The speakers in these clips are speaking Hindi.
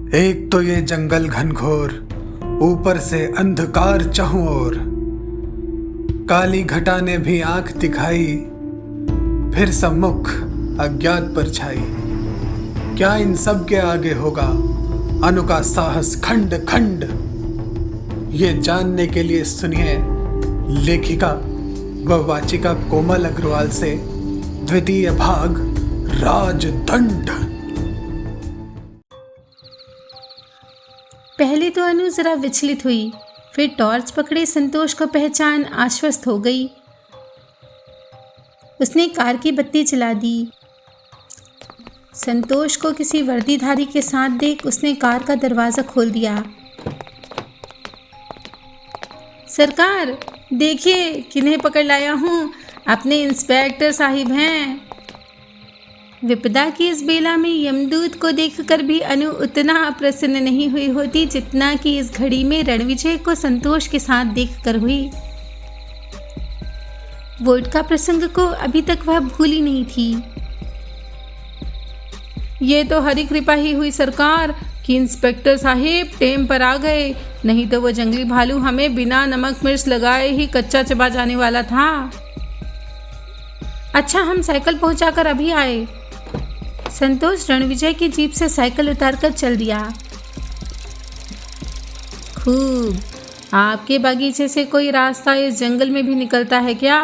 एक तो ये जंगल घनघोर, ऊपर से अंधकार चहुं ओर। काली घटा ने भी आंख दिखाई, फिर सम्मुख अज्ञात परछाई। क्या इन सब के आगे होगा अनु का साहस खंड खंड? ये जानने के लिए सुनिए लेखिका व वाचिका कोमल अग्रवाल से द्वितीय भाग राजदंड। पहले तो अनु जरा विचलित हुई, फिर टॉर्च पकड़े संतोष को पहचान आश्वस्त हो गई। उसने कार की बत्ती जला दी। संतोष को किसी वर्दीधारी के साथ देख उसने कार का दरवाज़ा खोल दिया। सरकार देखिए किन्हें पकड़ लाया हूँ, अपने इंस्पेक्टर साहिब हैं। विपदा की इस बेला में यमदूत को देखकर भी अनु उतना प्रसन्न नहीं हुई होती जितना कि इस घड़ी में रणविजय को संतोष के साथ देखकर हुई। वोट का प्रसंग को अभी तक वह भूली नहीं थी। ये तो हरी कृपा ही हुई सरकार कि इंस्पेक्टर साहिब टेम पर आ गए, नहीं तो वो जंगली भालू हमें बिना नमक मिर्च लगाए ही कच्चा चबा जाने वाला था। अच्छा हम साइकिल पहुंचाकर अभी आए। संतोष रणविजय की जीप से साइकिल उतारकर चल दिया। खूब, आपके बागीचे से कोई रास्ता इस जंगल में भी निकलता है क्या?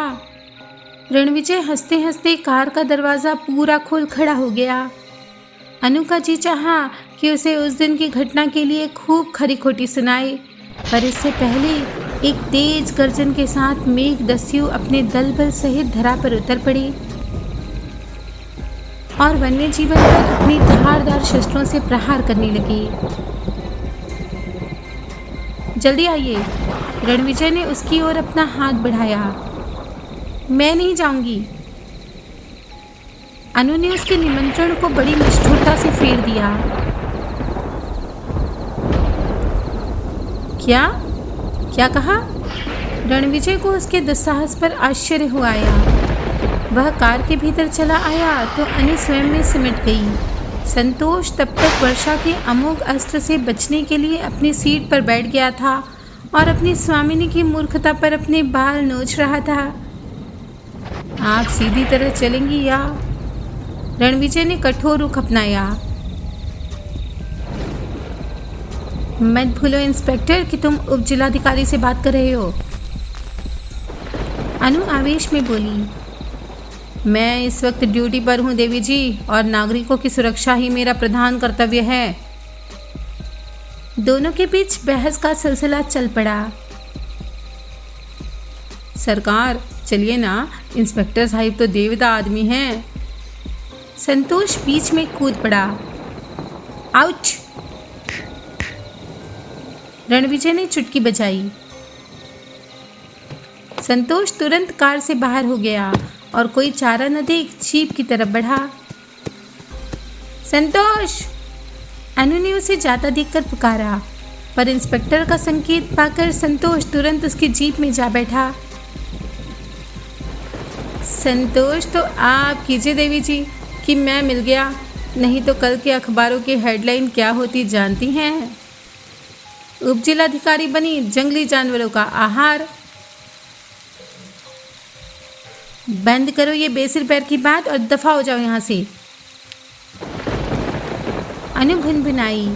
रणविजय हंसते हंसते कार का दरवाज़ा पूरा खोल खड़ा हो गया। अनु का जी चाहा कि उसे उस दिन की घटना के लिए खूब खरी खोटी सुनाए, पर इससे पहले एक तेज गर्जन के साथ मेघदस्यु अपने दल बल सहित धरा पर उतर पड़ी और वन्य जीवन पर अपनी धारदार शस्त्रों से प्रहार करने लगे। जल्दी आइए, रणविजय ने उसकी ओर अपना हाथ बढ़ाया। मैं नहीं जाऊंगी। अनु ने उसके निमंत्रण को बड़ी निष्ठुरता से फेर दिया। क्या कहा? रणविजय को उसके दुस्साहस पर आश्चर्य हुआ आया। वह कार के भीतर चला आया तो अनु स्वयं में सिमट गई। संतोष तब तक वर्षा के अमोघ अस्त्र से बचने के लिए अपनी सीट पर बैठ गया था और अपनी स्वामिनी की मूर्खता पर अपने बाल नोच रहा था। आप सीधी तरह चलेंगी या? रणविजय ने कठोर रुख अपनाया। मत भूलो इंस्पेक्टर कि तुम उप जिलाधिकारी से बात कर रहे हो। अनु आवेश में बोली, मैं इस वक्त ड्यूटी पर हूँ देवी जी, और नागरिकों की सुरक्षा ही मेरा प्रधान कर्तव्य है। दोनों के बीच बहस का सिलसिला चल पड़ा। सरकार चलिए ना, इंस्पेक्टर साहिब तो देवता आदमी हैं। संतोष बीच में कूद पड़ा। आउच! रणविजय ने चुटकी बजाई। संतोष तुरंत कार से बाहर हो गया और कोई चारा न देख जीप की तरफ बढ़ा। संतोष! अनु ने उसे जाता देखकर पुकारा, पर इंस्पेक्टर का संकेत पाकर संतोष तुरंत उसकी जीप में जा बैठा। संतोष तो आप कीजिए देवी जी कि मैं मिल गया, नहीं तो कल के अखबारों की हेडलाइन क्या होती जानती हैं? उप जिलाधिकारी बनी जंगली जानवरों का आहार। बंद करो ये बेसिर पैर की बात और दफा हो जाओ यहाँ से। अनु भुनभुनाई,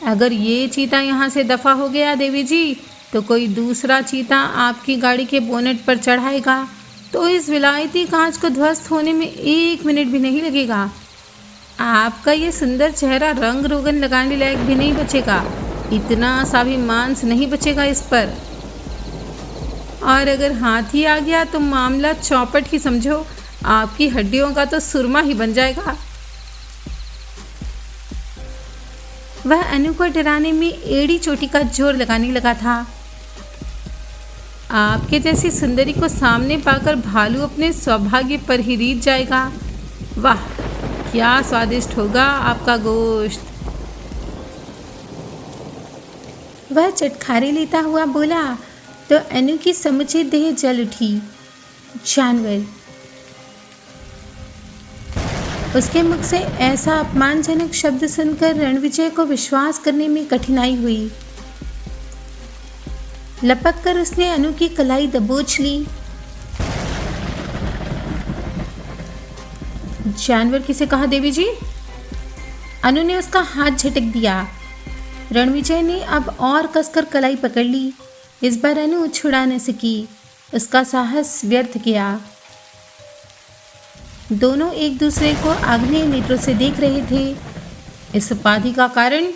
अगर ये चीता यहाँ से दफा हो गया देवी जी तो कोई दूसरा चीता आपकी गाड़ी के बोनेट पर चढ़ाएगा तो इस विलायती कांच को ध्वस्त होने में 1 मिनट भी नहीं लगेगा। आपका ये सुंदर चेहरा रंग रोगन लगाने लायक भी नहीं बचेगा, इतना सा भी मांस नहीं बचेगा इस पर। और अगर हाथी आ गया तो मामला चौपट ही समझो, आपकी हड्डियों का तो सुरमा ही बन जाएगा। वह अनु को डराने में एड़ी चोटी का जोर लगाने लगा था। आपके जैसी सुंदरी को सामने पाकर भालू अपने सौभाग्य पर ही रीझ जाएगा। वाह क्या स्वादिष्ट होगा आपका गोश्त। वह चटखारे लेता हुआ बोला तो अनु की समुची देह जल उठी। जानवर उसके मुख से ऐसा अपमानजनक शब्द सुनकर रणविजय को विश्वास करने में कठिनाई हुई। लपक कर उसने अनु की कलाई दबोच ली। जानवर किसे कहा देवी जी? अनु ने उसका हाथ झटक दिया। रणविजय ने अब और कसकर कलाई पकड़ ली। इस बार अनु छुड़ा न सकी। उसका साहस व्यर्थ गया। दोनों एक दूसरे को आग्नेय नेत्रों से देख रहे थे। इस उपाधि का कारण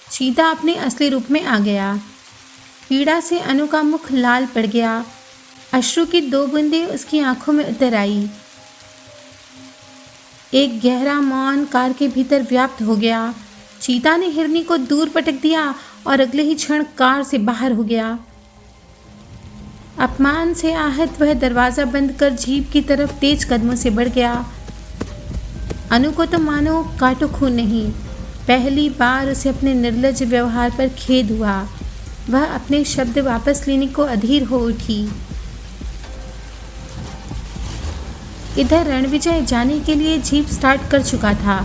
चीता अपने असली रूप में आ गया। पीड़ा से अनु का मुख लाल पड़ गया। अश्रु की 2 बूंदें उसकी आंखों में उतर आई। एक गहरा मौन कार के भीतर व्याप्त हो गया। चीता ने हिरनी को दूर पटक दिया और अगले ही क्षण कार से बाहर हो गया। अपमान से आहत वह दरवाज़ा बंद कर जीप की तरफ तेज कदमों से बढ़ गया। अनु को तो मानो काटो खून नहीं, पहली बार उसे अपने निर्लज्ज व्यवहार पर खेद हुआ। वह अपने शब्द वापस लेने को अधीर हो उठी। इधर रणविजय जाने के लिए जीप स्टार्ट कर चुका था।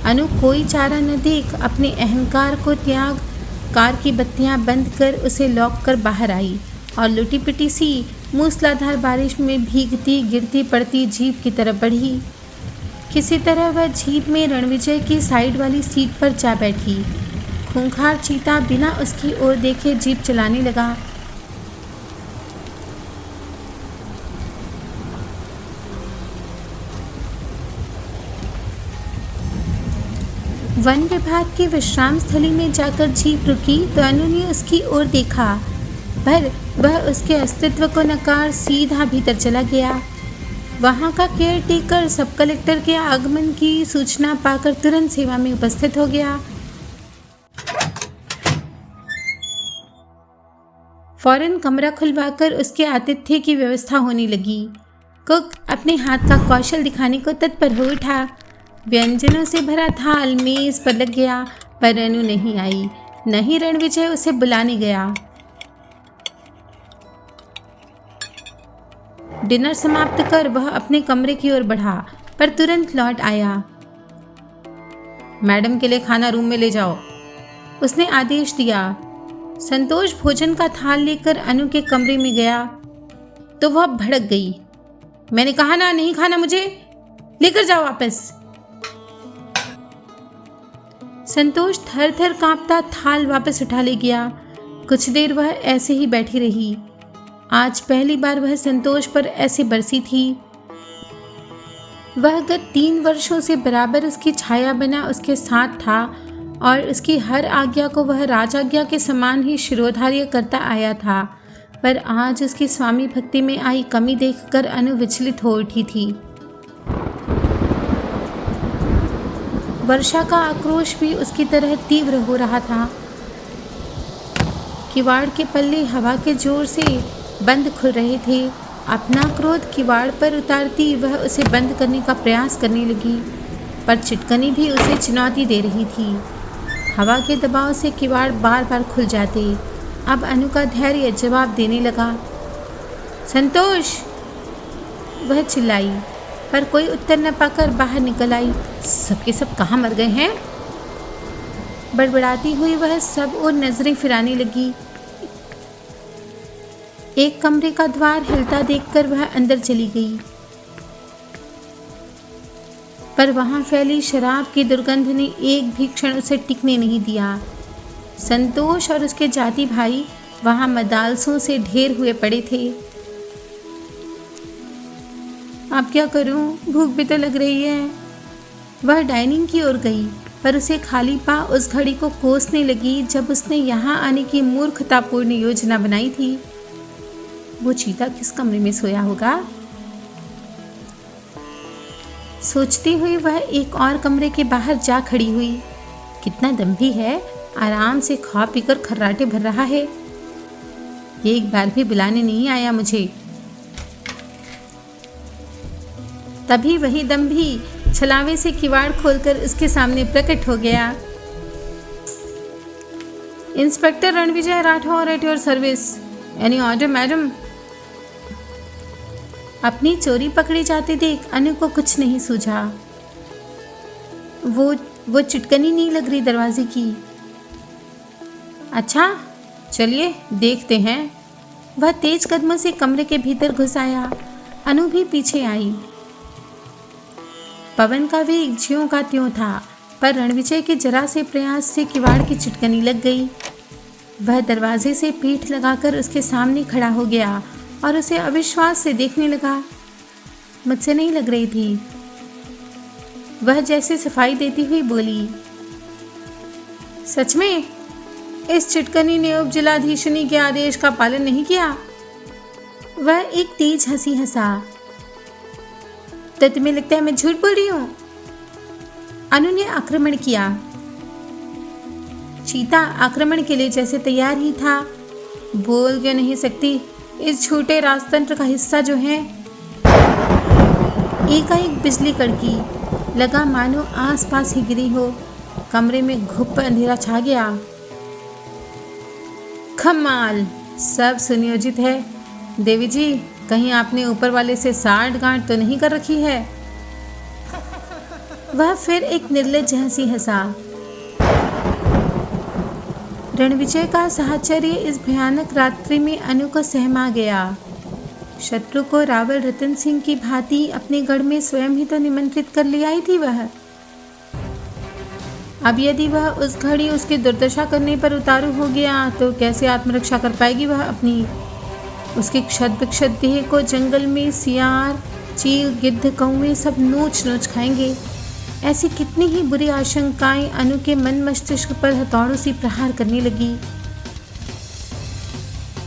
अनु कोई चारा न देख अपने अहंकार को त्याग कार की बत्तियां बंद कर उसे लॉक कर बाहर आई और लुटी पिटी सी मूसलाधार बारिश में भीगती गिरती पड़ती जीप की तरफ बढ़ी। किसी तरह वह जीप में रणविजय की साइड वाली सीट पर जा बैठी। खूंखार चीता बिना उसकी ओर देखे जीप चलाने लगा। वन विभाग की विश्राम स्थली में जाकर जीप रुकी तो अनु ने उसकी ओर देखा, पर वह उसके अस्तित्व को नकार सीधा भीतर चला गया। वहां का केयर टेकर सब कलेक्टर के आगमन की सूचना पाकर तुरंत सेवा में उपस्थित हो गया। फौरन कमरा खुलवाकर उसके आतिथ्य की व्यवस्था होने लगी। कुक अपने हाथ का कौशल दिखाने को तत्पर हो उठा। व्यंजनों से भरा थाल मेज पर लग गया, पर अनु नहीं आई, न ही रणविजय उसे बुलाने गया। डिनर समाप्त कर वह अपने कमरे की ओर बढ़ा, पर तुरंत लौट आया। मैडम के लिए खाना रूम में ले जाओ, उसने आदेश दिया। संतोष भोजन का थाल लेकर अनु के कमरे में गया तो वह भड़क गई। मैंने कहा ना, नहीं खाना मुझे, लेकर जाओ वापस। संतोष थर थर कांपता थाल वापस उठा ले गया। कुछ देर वह ऐसे ही बैठी रही। आज पहली बार वह संतोष पर ऐसे बरसी थी। वह गत 3 वर्षों से बराबर उसकी छाया बना उसके साथ था और उसकी हर आज्ञा को वह राजाज्ञा के समान ही शिरोधार्य करता आया था, पर आज उसकी स्वामी भक्ति में आई कमी देखकर अनु विचलित हो उठी थी। वर्षा का आक्रोश भी उसकी तरह तीव्र हो रहा था। किवाड़ के पल्ले हवा के जोर से बंद खुल रहे थे। अपना क्रोध किवाड़ पर उतारती वह उसे बंद करने का प्रयास करने लगी, पर चिटकनी भी उसे चुनौती दे रही थी। हवा के दबाव से किवाड़ बार बार खुल जाते। अब अनु का धैर्य जवाब देने लगा। संतोष, वह चिल्लाई, पर कोई उत्तर न पाकर बाहर निकल आई। सबके सब कहाँ मर गए हैं? बड़बड़ाती हुई वह सब और नजरें फिराने लगी। एक कमरे का द्वार हिलता देखकर वह अंदर चली गई, पर वहां फैली शराब की दुर्गंध ने एक भी क्षण उसे टिकने नहीं दिया। संतोष और उसके जाति भाई वहां मदालसों से ढेर हुए पड़े थे। अब क्या करूं, भूख भी तो लग रही है। वह डाइनिंग की ओर गई, पर उसे खाली पा उस घड़ी को कोसने लगी जब उसने यहाँ आने की मूर्खतापूर्ण योजना बनाई थी। वो चीता किस कमरे में सोया होगा? सोचती हुई वह एक और कमरे के बाहर जा खड़ी हुई। कितना दम्भी है, आराम से खा पीकर खर्राटे भर रहा है। एक बार भी बुलाने नहीं आया मुझे। तभी वही दम्भी छलावे से किवाड़ खोलकर उसके सामने प्रकट हो गया। Inspector Ranvijay Rathore at your service. Any order madam? अपनी चोरी पकड़ी जाते देख अनु को कुछ नहीं सूझा। वो चिटकनी नहीं लग रही दरवाजे की। अच्छा चलिए देखते हैं। वह तेज कदमों से कमरे के भीतर घुस आया। अनु भी पीछे आई। पवन का वेग ज्यों का त्यों था, पर रणविजय के जरा से प्रयास से किवाड़ की चिटकनी लग गई। वह दरवाजे से पीठ लगाकर उसके सामने खड़ा हो गया और उसे अविश्वास से देखने लगा। मुझसे नहीं लग रही थी, वह जैसे सफाई देती हुई बोली। सच में इस चिटकनी ने उप जिलाधीशनी के आदेश का पालन नहीं किया? वह एक तेज हंसी हंसा। तो तुम्हें लगता है मैं झूठ बोल रही हूं? अनु ने आक्रमण किया। चीता आक्रमण के लिए जैसे तैयार ही था। बोल क्यों नहीं सकती? इस झूठे राजतंत्र का हिस्सा जो है। एकाएक बिजली कड़की, लगा मानो आसपास ही गिरी हो। कमरे में घुप अंधेरा छा गया। कमाल, सब सुनियोजित है। देवी जी, कहीं आपने ऊपर वाले से साठ गांठ तो नहीं कर रखी है? वह फिर एक निर्लज्ज हंसी हंसा। रणविजय का साहचर्य इस भयानक रात्रि में अनु को सहमा गया। शत्रु को रावल रतन सिंह की भांति अपने गढ़ में स्वयं ही तो निमंत्रित कर ले आई थी वह। अब यदि वह उस घड़ी उसकी दुर्दशा करने पर उतारू हो गया तो कैसे आत्मरक्षा कर पाएगी वह अपनी? उसकी क्षत विक्षत देह को जंगल में सियार, चील, गिद्ध, कौवे सब नोच नोच खाएंगे। ऐसी कितनी ही बुरी आशंकाएं अनु के मन मस्तिष्क पर हथौड़ों से प्रहार करने लगी।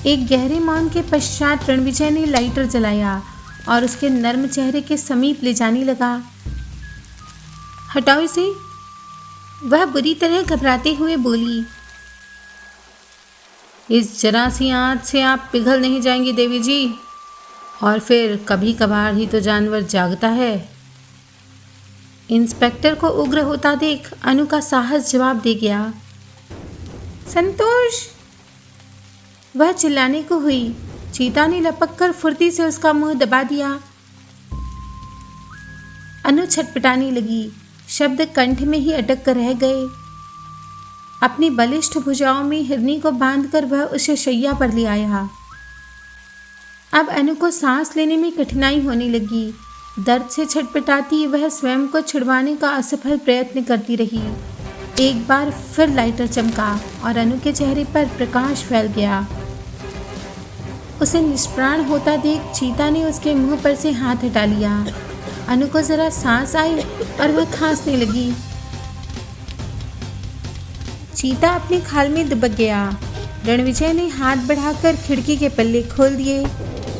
एक गहरे मौन के पश्चात रणविजय ने लाइटर जलाया और उसके नर्म चेहरे के समीप ले जाने लगा। हटाओ इसे, वह बुरी तरह घबराते हुए बोली। इस जरा सी आंच से आप पिघल नहीं जाएंगी देवी जी। और फिर कभी कभार ही तो जानवर जागता है। इंस्पेक्टर को उग्र होता देख अनु का साहस जवाब दे गया। संतोष, वह चिल्लाने को हुई। चीता ने लपक कर फुर्ती से उसका मुंह दबा दिया। अनु छटपटाने लगी। शब्द कंठ में ही अटक कर रह गए। अपनी बलिष्ठ भुजाओं में हिरनी को बांधकर वह उसे शैया पर ले आया। अब अनु को सांस लेने में कठिनाई होने लगी। दर्द से छटपटाती वह स्वयं को छुड़वाने का असफल प्रयत्न करती रही। एक बार फिर लाइटर चमका और अनु के चेहरे पर प्रकाश फैल गया। उसे निष्प्राण होता देख चीता ने उसके मुंह पर से हाथ हटा लिया। अनु को जरा सांस आई और वह खांसने लगी। चीता अपने खाल में दुबक गया। रणविजय ने हाथ बढ़ाकर खिड़की के पल्ले खोल दिए।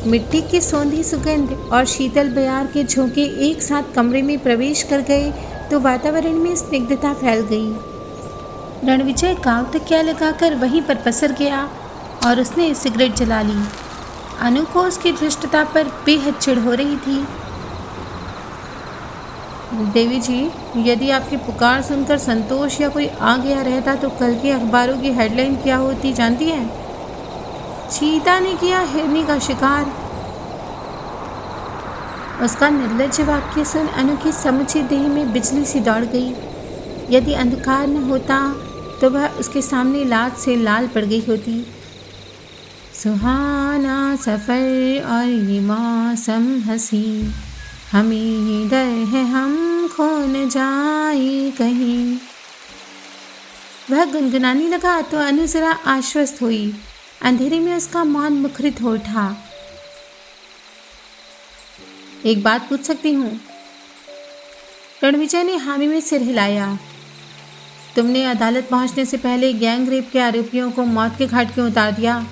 मिट्टी की सौंधी सुगंध और शीतल बयार के झोंके एक साथ कमरे में प्रवेश कर गए तो वातावरण में स्निग्धता फैल गई। रणविजय गांव तकिया लगाकर वहीं पर पसर गया और उसने सिगरेट जला ली। अनु को उसकी धृष्टता पर बेहद चिढ़ हो रही थी। देवी जी, यदि आपकी पुकार सुनकर संतोष या कोई आ गया रहता तो कल के अखबारों की हेडलाइन क्या होती जानती हैं? चीता ने किया हिरनी का शिकार। उसका निर्लज्ज वाक्य सुन अनु की समूची देह में बिजली सी दौड़ गई। यदि अंधकार न होता तो वह उसके सामने लात से लाल पड़ गई होती। सुहाना सफ़र और ये मौसम हंसी, हमें डर है हम खो न जाए कहीं। वह गुनगुनाने लगा तो अनु जरा आश्वस्त हुई। अंधेरे में उसका मौन मुखरित हो उठा। एक बात पूछ सकती हूँ? रणविजय ने हामी में सिर हिलाया। तुमने अदालत पहुंचने से पहले गैंग रेप के आरोपियों को मौत के घाट क्यों उतार दिया?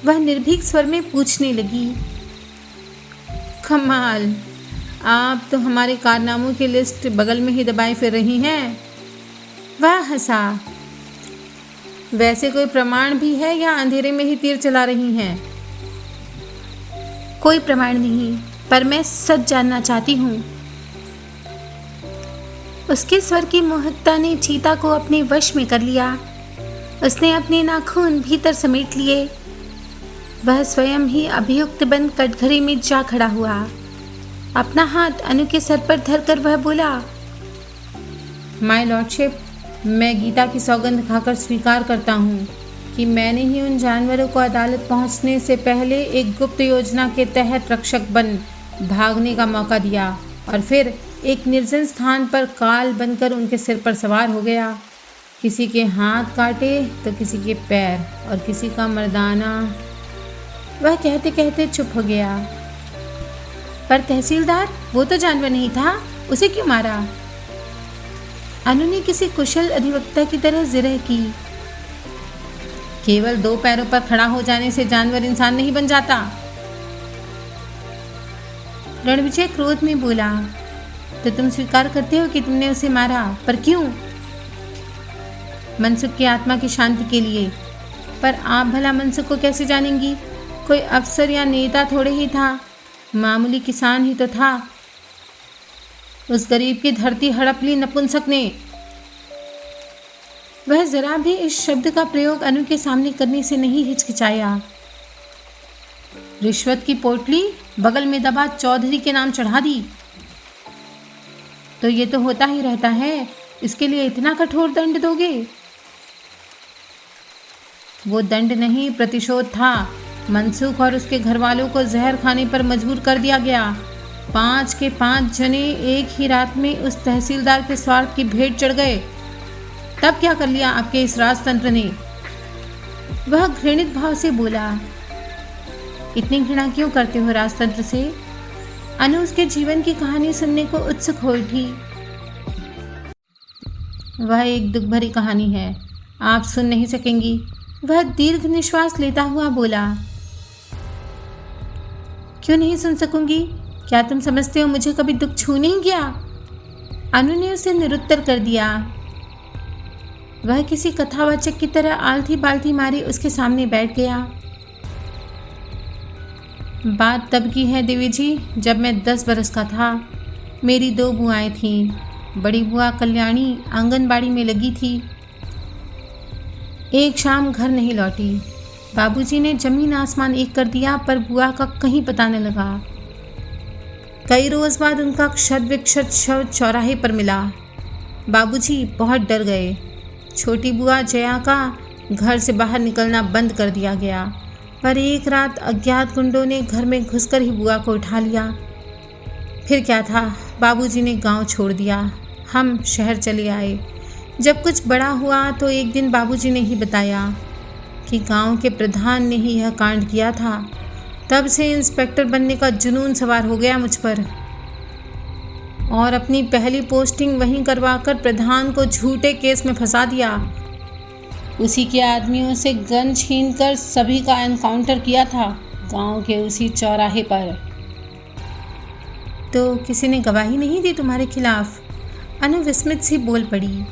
वह निर्भीक स्वर में पूछने लगी। कमाल, आप तो हमारे कारनामों की लिस्ट बगल में ही दबाए फिर रही हैं। वह हंसा। वैसे कोई प्रमाण भी है या अंधेरे में ही तीर चला रही हैं? कोई प्रमाण नहीं, पर मैं सच जानना चाहती हूँ। उसके स्वर की मोहकता ने चीता को अपने वश में कर लिया। उसने अपने नाखून भीतर समेट लिए। वह स्वयं ही अभियुक्त बंद कटघरे में जा खड़ा हुआ। अपना हाथ अनु के सर पर धरकर वह बोला, माय लॉर्डशिप, मैं गीता की सौगंध खाकर स्वीकार करता हूँ कि मैंने ही उन जानवरों को अदालत पहुँचने से पहले एक गुप्त योजना के तहत रक्षक बन भागने का मौका दिया और फिर एक निर्जन स्थान पर काल बनकर उनके सिर पर सवार हो गया। किसी के हाथ काटे तो किसी के पैर और किसी का मर्दाना। वह कहते कहते चुप हो गया। पर तहसीलदार, वो तो जानवर नहीं था, उसे क्यों मारा? अनु ने किसी कुशल अधिवक्ता की तरह जिरह की। केवल 2 पैरों पर खड़ा हो जाने से जानवर इंसान नहीं बन जाता। रणविजय क्रोध में बोला, तो तुम स्वीकार करते हो कि तुमने उसे मारा, पर क्यों? मनसुख की आत्मा की शांति के लिए। पर आप भला मनसुख को कैसे जानेंगी? कोई अफसर या नेता थोड़े ही था, मामूली किसान ही तो था। उस गरीब की धरती हड़प ली नपुंसक ने। वह जरा भी इस शब्द का प्रयोग अनु के सामने करने से नहीं हिचकिचाया। रिश्वत की पोटली बगल में दबा चौधरी के नाम चढ़ा दी। तो ये तो होता ही रहता है, इसके लिए इतना कठोर दंड दोगे? वो दंड नहीं, प्रतिशोध था। मनसुख और उसके घर वालों को जहर खाने पर मजबूर कर दिया गया। 5 के 5 जने एक ही रात में उस तहसीलदार के स्वार्थ की भेंट चढ़ गए। तब क्या कर लिया आपके इस राजतंत्र ने? वह घृणित भाव से बोला। इतनी घृणा क्यों करते हो राजतंत्र से? अनु उसके जीवन की कहानी सुनने को उत्सुक हो उठी। वह एक दुख भरी कहानी है, आप सुन नहीं सकेंगी। वह दीर्घ निश्वास लेता हुआ बोला। क्यों नहीं सुन सकूंगी? क्या तुम समझते हो मुझे कभी दुख छू नहीं गया? अनु ने उसे निरुत्तर कर दिया। वह किसी कथावाचक की तरह आलथी बालथी मारी उसके सामने बैठ गया। बात तब की है देवी जी, जब मैं 10 बरस का था। मेरी 2 बुआएं थीं। बड़ी बुआ कल्याणी आंगनबाड़ी में लगी थी। एक शाम घर नहीं लौटी। बाबूजी ने जमीन आसमान एक कर दिया, पर बुआ का कहीं पता न लगा। कई रोज बाद उनका क्षत विक्षत शव चौराहे पर मिला। बाबूजी बहुत डर गए। छोटी बुआ जया का घर से बाहर निकलना बंद कर दिया गया, पर एक रात अज्ञात गुंडों ने घर में घुसकर ही बुआ को उठा लिया। फिर क्या था, बाबूजी ने गांव छोड़ दिया। हम शहर चले आए। जब कुछ बड़ा हुआ तो एक दिन बाबूजी ने ही बताया कि गांव के प्रधान ने ही यह कांड किया था। तब से इंस्पेक्टर बनने का जुनून सवार हो गया मुझ पर, और अपनी पहली पोस्टिंग वहीं करवाकर प्रधान को झूठे केस में फंसा दिया। उसी के आदमियों से गन छीनकर सभी का एनकाउंटर किया था, गांव के उसी चौराहे पर। तो किसी ने गवाही नहीं दी तुम्हारे खिलाफ? अनु विस्मित सी बोल पड़ी।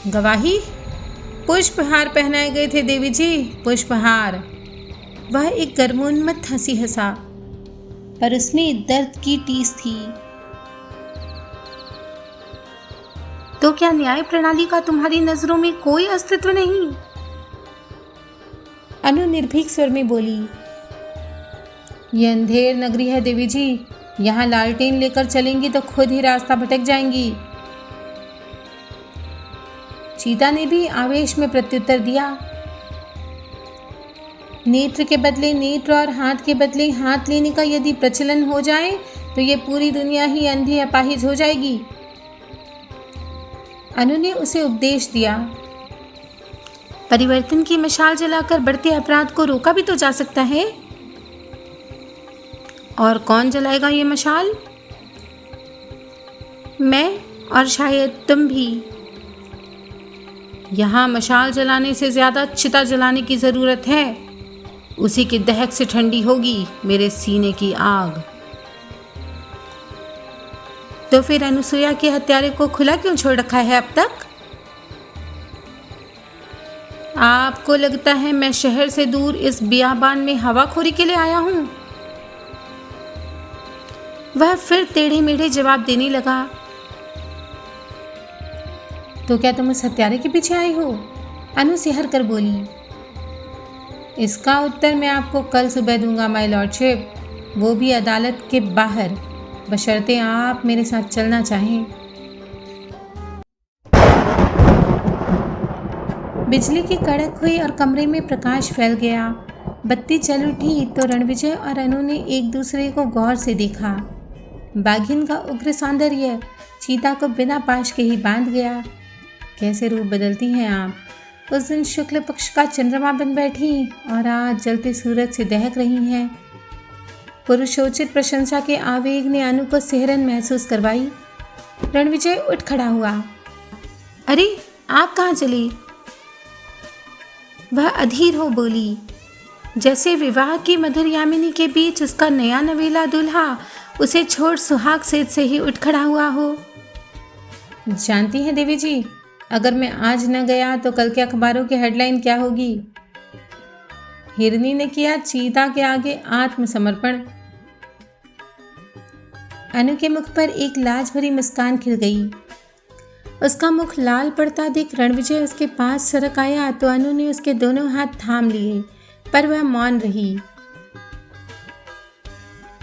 गवाही? पुष्पहार पहनाए गए थे देवी जी, पुष्पहार। वह एक गर्मोन्मत्त हंसी हंसा, पर उसमें दर्द की टीस थी। तो क्या न्याय प्रणाली का तुम्हारी नजरों में कोई अस्तित्व नहीं? अनु निर्भीक स्वर में बोली। यह अंधेर नगरी है देवी जी, यहाँ लालटेन लेकर चलेंगी तो खुद ही रास्ता भटक जाएंगी। चीता ने भी आवेश में प्रत्युत्तर दिया। नेत्र के बदले नेत्र और हाथ के बदले हाथ लेने का यदि प्रचलन हो जाए तो ये पूरी दुनिया ही अंधी अपाहिज हो जाएगी। अनु ने उसे उपदेश दिया। परिवर्तन की मशाल जलाकर बढ़ते अपराध को रोका भी तो जा सकता है। और कौन जलाएगा ये मशाल? मैं, और शायद तुम भी। यहाँ मशाल जलाने से ज्यादा चिता जलाने की जरूरत है। उसी की दहक से ठंडी होगी मेरे सीने की आग। तो फिर अनुसुईया के हत्यारे को खुला क्यों छोड़ रखा है अब तक? आपको लगता है मैं शहर से दूर इस बियाबान में हवाखोरी के लिए आया हूं? वह फिर टेढ़े मेढ़े जवाब देने लगा। तो क्या तुम उस हत्यारे के पीछे आई हो? अनु सिहर कर बोली। इसका उत्तर मैं आपको कल सुबह दूंगा माय लॉर्डशिप, वो भी अदालत के बाहर, बशर्ते आप मेरे साथ चलना चाहें। बिजली की कड़क हुई और कमरे में प्रकाश फैल गया। बत्ती जल उठी तो रणविजय और अनु ने एक दूसरे को गौर से देखा। बाघिन का उग्र सौंदर्य चीता को बिना पाश के ही बांध गया। कैसे रूप बदलती हैं आप। उस दिन शुक्ल पक्ष का चंद्रमा बन बैठी और आज जलते सूरज से दहक रही हैं। पुरुषोचित प्रशंसा के आवेग ने अनु को सिहरन महसूस करवाई। रणविजय उठ खड़ा हुआ। अरे आप कहाँ चली? वह अधीर हो बोली, जैसे विवाह की मधुर यामिनी के बीच उसका नया नवेला दूल्हा उसे छोड़ सुहाग सेज से ही उठ खड़ा हुआ हो। जानती हैं देवी जी, अगर मैं आज न गया तो कल के अखबारों की हेडलाइन क्या होगी? हिरनी ने किया चीता के आगे आत्मसमर्पण। अनु के मुख पर एक लाज भरी मुस्कान खिल गई। उसका मुख लाल पड़ता देख रणविजय उसके पास सरक आया तो अनु ने उसके दोनों हाथ थाम लिए, पर वह मौन रही।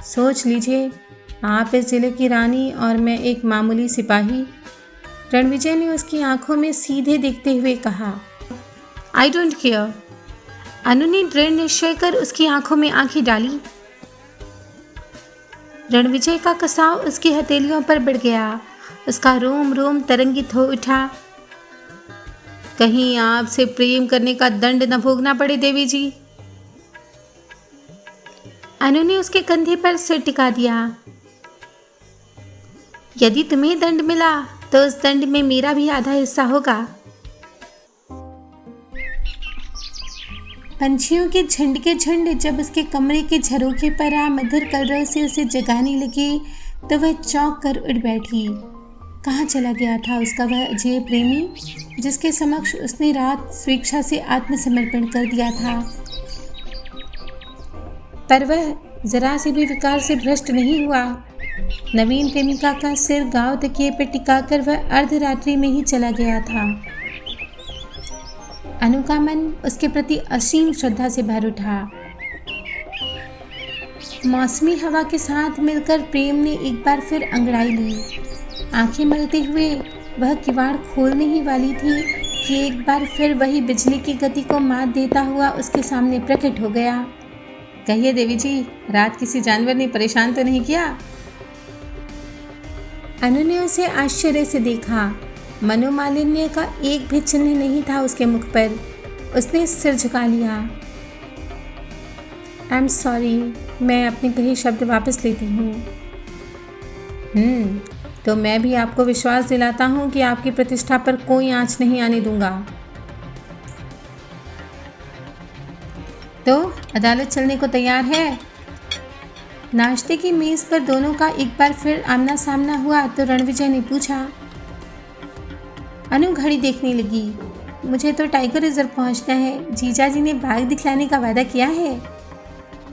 सोच लीजिए, आप इस जिले की रानी और मैं एक मामूली सिपाही। रणविजय ने उसकी आंखों में सीधे देखते हुए कहा। I don't care. अनु ने दृढ़ निश्चय कर उसकी आंखों में आंखें डाली। रणविजय का कसाव उसकी हथेलियों पर बढ़ गया। उसका रोम रोम तरंगित हो उठा। कहीं आपसे प्रेम करने का दंड न भोगना पड़े देवी जी। अनु ने उसके कंधे पर सिर टिका दिया। यदि तुम्हें दंड मिला तो उस दंड में मेरा भी आधा हिस्सा होगा। पंछियों के झुंड के झुंड जब उसके कमरे के झरोखे पर आ मधुर कलरव से उसे जगाने लगे तो वह चौंक कर उठ बैठी। कहाँ चला गया था उसका वह अजय प्रेमी जिसके समक्ष उसने रात स्वेच्छा से आत्मसमर्पण कर दिया था। पर वह जरा से भी विकार से भ्रष्ट नहीं हुआ। नवीन प्रेमिका का सिर गांव तकिए पर टिकाकर वह अर्धरात्रि में ही चला गया था। अनु का मन उसके प्रति असीम श्रद्धा से भर उठा। मौसमी हवा के साथ मिलकर प्रेम ने एक बार फिर अंगड़ाई ली। आंखें मलते हुए वह किवाड़ खोलने ही वाली थी कि एक बार फिर वही बिजली की गति को मात देता हुआ उसके सामने प्रकट हो गया। कहिए देवी जी, रात किसी जानवर ने परेशान तो नहीं किया? अनु ने उसे आश्चर्य से देखा। मनोमालिन्य का एक भी चिन्ह नहीं था उसके मुख पर। उसने सिर झुका लिया। आई एम सॉरी, मैं अपने कहे शब्द वापस लेती हूँ। तो मैं भी आपको विश्वास दिलाता हूँ कि आपकी प्रतिष्ठा पर कोई आंच नहीं आने दूंगा। तो अदालत चलने को तैयार है? नाश्ते की मेज पर दोनों का एक बार फिर आमना सामना हुआ तो रणविजय ने पूछा। अनु घड़ी देखने लगी। मुझे तो टाइगर रिजर्व पहुंचना है। जीजा जी ने बाघ दिखलाने का वादा किया है।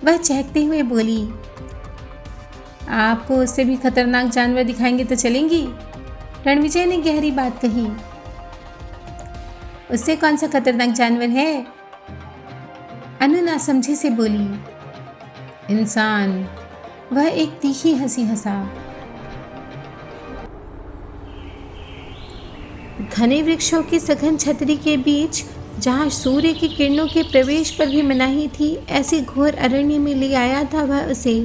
वह चहकते हुए बोली। आपको उससे भी खतरनाक जानवर दिखाएंगे तो चलेंगी? रणविजय ने गहरी बात कही। उससे कौन सा खतरनाक जानवर है? अनु नासमझी से बोली। इंसान। वह एक तीखी हंसी हंसा। घने वृक्षों की सघन छतरी के बीच जहाँ सूर्य की किरणों के प्रवेश पर भी मनाही थी, ऐसे घोर अरण्य में ले आया था वह उसे।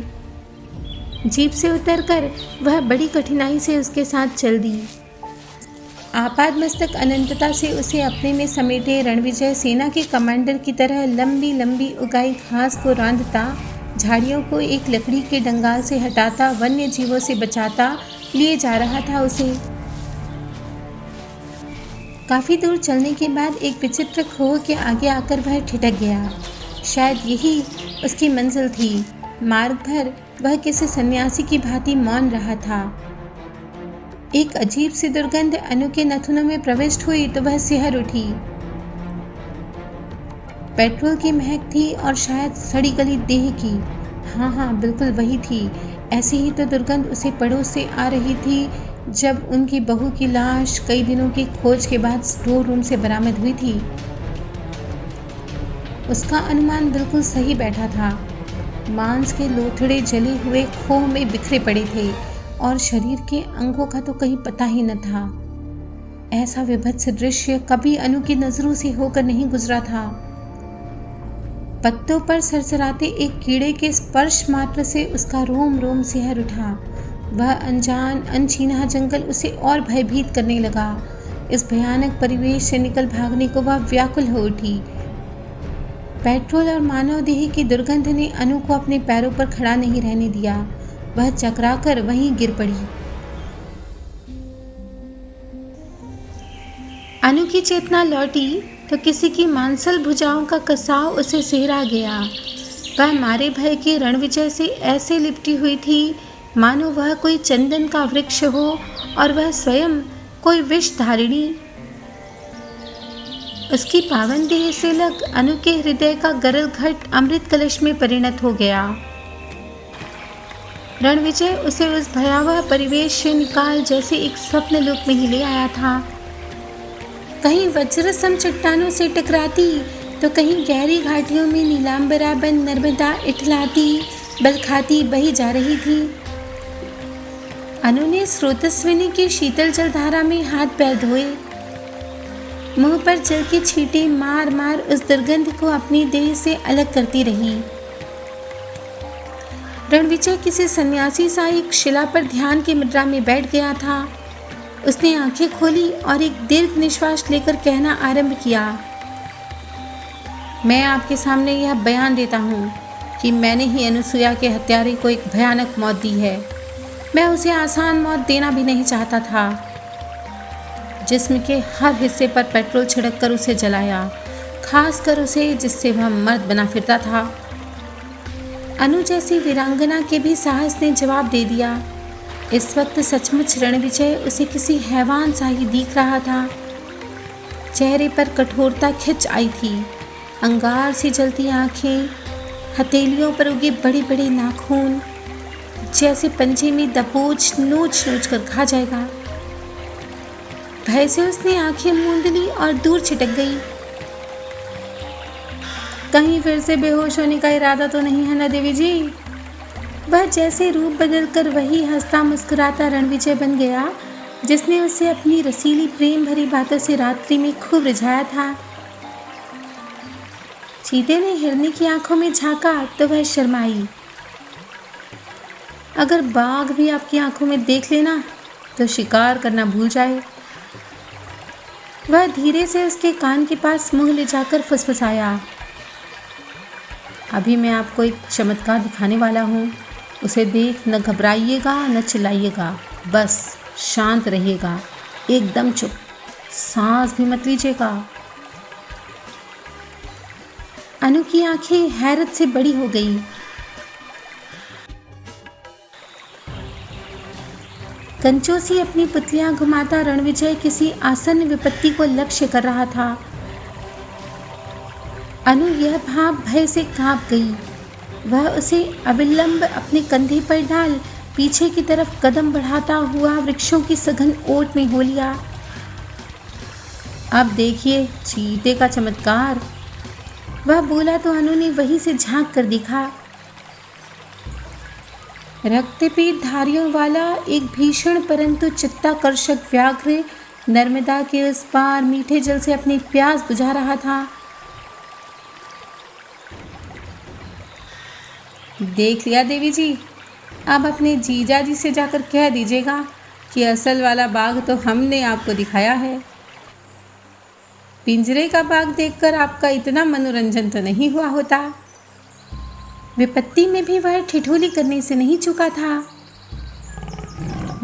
जीप से उतरकर वह बड़ी कठिनाई से उसके साथ चल दी। आपाद मस्तक अनंतता से उसे अपने में समेटे रणविजय सेना के कमांडर की तरह लंबी लंबी उगाई घास को रांधता, झाड़ियों को एक लकड़ी के डंगाल से हटाता, वन्य जीवों से बचाता लिए जा रहा था उसे। काफ़ी दूर चलने के बाद एक विचित्र खोह के आगे आकर वह ठिठक गया। शायद यही उसकी मंजिल थी। मार्ग भर वह किसी सन्यासी की भांति मौन रहा था। एक अजीब सी दुर्गंध अनु के नथुनों में प्रविष्ट हुई तो वह सिहर उठी। पेट्रोल की महक थी और शायद सड़ी गली देह की। हाँ, बिल्कुल वही थी। ऐसी ही तो दुर्गंध उसे पड़ोस से आ रही थी जब उनकी बहू की लाश कई दिनों की खोज के बाद स्टोर रूम से बरामद हुई थी। उसका अनुमान बिल्कुल सही बैठा था। मांस के लोथड़े जले हुए खोह में बिखरे पड़े थे और शरीर के अंगों का तो कहीं पता ही न था। ऐसा विभत्स दृश्य कभी अनु की नजरों से होकर नहीं गुजरा था। पत्तों पर सरसराते एक कीड़े के स्पर्श मात्र से उसका रोम रोम सिहर उठा। वह अनजान अनछीना जंगल उसे और भयभीत करने लगा। इस भयानक परिवेश से निकल भागने को वह व्याकुल हो उठी। पेट्रोल और मानव देह की दुर्गंध ने अनु को अपने पैरों पर खड़ा नहीं रहने दिया। वह चकराकर वहीं गिर पड़ी। अनु की चेतना लौटी तो किसी की मांसल भुजाओं का कसाव उसे सेहरा गया। वह मारे भय के रणविजय से ऐसे लिपटी हुई थी मानो वह कोई चंदन का वृक्ष हो और वह स्वयं कोई विष धारिणी। उसकी पावन देह से लग अनु के हृदय का गरल घट अमृत कलश में परिणत हो गया। रणविजय उसे उस भयावह परिवेश से निकाल जैसे एक स्वप्न लोक में ही ले आया था। कहीं वज्रसम चट्टानों से टकराती तो कहीं गहरी घाटियों में नीलांबरा बन नर्मदा इठलाती बल खाती बही जा रही थी। अनु ने स्रोतस्विनी की शीतल जलधारा में हाथ पैर धोए। मुंह पर जल की छींटे मार मार उस दुर्गंध को अपनी देह से अलग करती रही। रणविजय किसी सन्यासी सा एक शिला पर ध्यान की मुद्रा में बैठ गया था। उसने आंखें खोली और एक दीर्घ निश्वास लेकर कहना आरंभ किया, मैं आपके सामने यह बयान देता हूँ कि मैंने ही अनुसुईया के हत्यारे को एक भयानक मौत दी है। मैं उसे आसान मौत देना भी नहीं चाहता था। जिस्म के हर हिस्से पर पेट्रोल छिड़ककर उसे जलाया, खासकर उसे जिससे वह मर्द बना फिरता था। अनु जैसी वीरांगना के भी साहस ने जवाब दे दिया। इस वक्त सचमुच रणविजय उसे किसी हैवान सा ही दिख रहा था। चेहरे पर कठोरता खिंच आई थी, अंगार सी जलती आंखें, हथेलियों पर उगे बड़े बड़े नाखून, जैसे पंजे में दबोच नोच नोच कर खा जाएगा। भय से उसने आंखें मूंद ली और दूर छिटक गई। कहीं फिर से बेहोश होने का इरादा तो नहीं है ना देवी जी? वह जैसे रूप बदलकर वही हंसता मुस्कुराता रणविजय बन गया जिसने उसे अपनी रसीली प्रेम भरी बातों से रात्रि में खूब रिझाया था। चीते ने हिरनी की आंखों में झांका तो वह शर्माई। अगर बाघ भी आपकी आंखों में देख लेना तो शिकार करना भूल जाए। वह धीरे से उसके कान के पास मुंह ले जाकर फुसफुसाया, अभी मैं आपको एक चमत्कार दिखाने वाला हूँ। उसे देख न घबराइएगा न चिल्लाइएगा, बस शांत रहिएगा, एकदम चुप, सांस भी मत लीजिएगा। अनु की आंखें हैरत से बड़ी हो गई। कंचों सी अपनी पुतलियां घुमाता रणविजय किसी आसन्न विपत्ति को लक्ष्य कर रहा था। अनु यह भाव भय से कांप गई। वह उसे अविलंब अपने कंधे पर डाल पीछे की तरफ कदम बढ़ाता हुआ वृक्षों की सघन ओट में हो लिया। अब देखिए चीते का चमत्कार, वह बोला तो अनु ने वहीं से झांक कर देखा। रक्तपीत धारियों वाला एक भीषण परंतु चित्ताकर्षक व्याघ्र नर्मदा के उस पार मीठे जल से अपनी प्यास बुझा रहा था। देख लिया देवी जी, अब अपने जीजा जी से जाकर कह दीजिएगा कि असल वाला बाघ तो हमने आपको दिखाया है। पिंजरे का बाघ देखकर आपका इतना मनोरंजन तो नहीं हुआ होता। विपत्ति में भी वह ठिठोली करने से नहीं चूका था।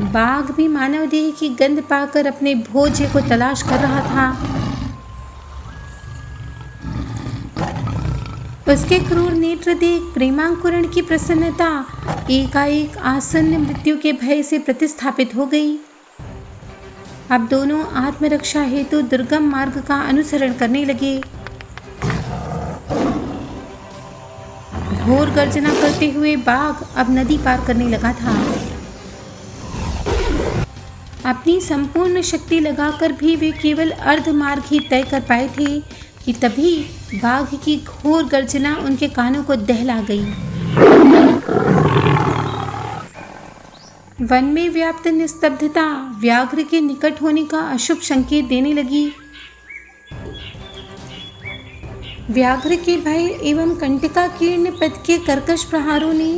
बाघ भी मानव देह की गंध पाकर अपने भोज्य को तलाश कर रहा था। उसके क्रूर नेत्र देख प्रेमांकुरण की प्रसन्नता एकाएक आसन्न मृत्यु के भय से प्रतिस्थापित हो गई। अब दोनों आत्मरक्षा हेतु दुर्गम मार्ग का अनुसरण करने लगे। घोर गर्जना करते हुए बाघ अब नदी पार करने लगा था। अपनी संपूर्ण शक्ति लगाकर भी वे केवल अर्ध मार्ग ही तय कर पाए थे कि तभी बाघ की घोर गर्जना उनके कानों को दहला गई। वन में व्याप्त निस्तब्धता व्याघ्र के निकट होने का अशुभ संकेत देने लगी। व्याघ्र के भय एवं कंटिका कीर्ण पद के कर्कश प्रहारों ने